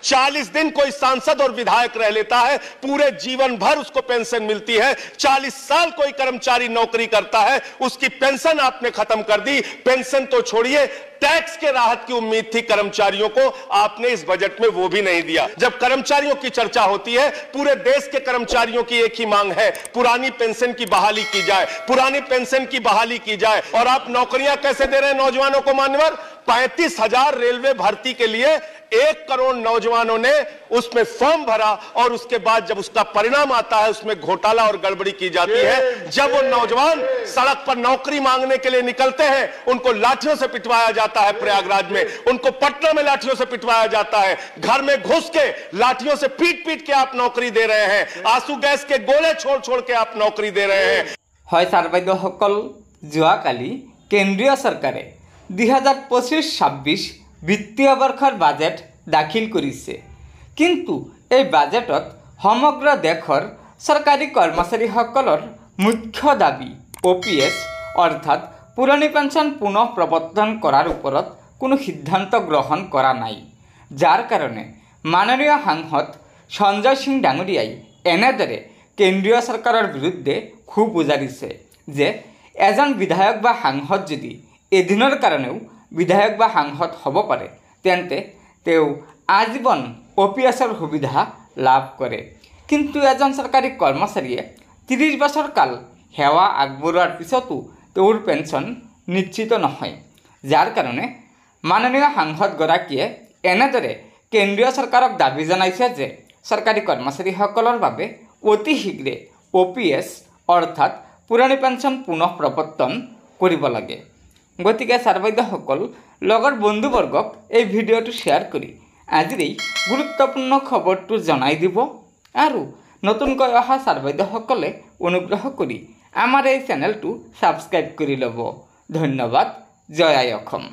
40 दिन कोई सांसद और विधायक रह लेता है, पूरे जीवन भर उसको पेंशन मिलती है। 40 साल कोई कर्मचारी नौकरी करता है, उसकी पेंशन आपने खत्म कर दी। पेंशन तो छोड़िए, टैक्स के राहत की उम्मीद थी कर्मचारियों को, आपने इस बजट में वो भी नहीं दिया। जब कर्मचारियों की चर्चा होती है, पूरे देश के कर्मचारियों की एक ही मांग है, पुरानी पेंशन की बहाली की जाए, पुरानी पेंशन की बहाली की जाए। और आप नौकरियां कैसे दे रहे हैं नौजवानों को मान्यवर? 35,000 रेलवे भर्ती के लिए 1 करोड़ नौजवानों ने उसमें फॉर्म भरा, और उसके बाद जब उसका परिणाम आता है उसमें घोटाला और गड़बड़ी की जाती है। जब वो नौजवान सड़क पर नौकरी मांगने के लिए निकलते हैं, उनको लाठियों से पिटवाया जाता है प्रयागराज में, उनको पटना में लाठियों से पिटवाया जाता है। घर में घुस के लाठियों से पीट पीट के आप नौकरी दे रहे हैं, आंसू गैस के गोले छोड़ छोड़ के आप नौकरी दे रहे हैं। হয় ছাৰ বাইদেউসকল, যোৱাকালি কেন্দ্ৰীয় চৰকাৰে 2025-26 বিত্তীয় বৰ্ষৰ বাজেট দাখিল কৰিছে। কিন্তু এই বাজেটত সমগ্ৰ দেশৰ চৰকাৰী কৰ্মচাৰীসকলৰ মুখ্য দাবী OPS অৰ্থাৎ পুৰণি পেঞ্চন পুনঃ প্ৰৱৰ্তন কৰাৰ ওপৰত কোনো সিদ্ধান্ত গ্ৰহণ কৰা নাই, যাৰ কাৰণে মাননীয় সাংসদ সঞ্জয় সিং ডাঙৰীয়াই এনেদৰে কেন্দ্ৰীয় চৰকাৰৰ বিৰুদ্ধে ক্ষোভ উজাৰিছে যে এজন বিধায়ক বা সাংসদ যদি এদিনৰ কাৰণেও বিধায়ক বা সাংসদ হ'ব পাৰে, তেন্তে তেওঁ আজীৱন OPSৰ সুবিধা লাভ কৰে। কিন্তু এজন চৰকাৰী কৰ্মচাৰীয়ে 30 বছৰ কাল সেৱা আগবঢ়োৱাৰ পিছতো তেওঁৰ পেঞ্চন নিশ্চিত নহয়, যাৰ কাৰণে মাননীয় সাংসদগৰাকীয়ে এনেদৰে কেন্দ্ৰীয় চৰকাৰক দাবী জনাইছে যে চৰকাৰী কৰ্মচাৰীসকলৰ বাবে অতি শীঘ্ৰে OPS অৰ্থাৎ পুৰণি পেঞ্চন পুনঃ প্ৰৱৰ্তন কৰিব লাগে। গতিকে ছাৰ বাইদেউসকল, লগৰ বন্ধুবৰ্গক এই ভিডিঅ'টো শ্বেয়াৰ কৰি আজিৰ এই গুৰুত্বপূৰ্ণ খবৰটো জনাই দিব, আৰু নতুনকৈ অহা ছাৰ বাইদেউসকলে অনুগ্ৰহ কৰি আমাৰ এই চেনেলটো ছাবস্ক্ৰাইব কৰি ল'ব। ধন্যবাদ। জয় আই অসম।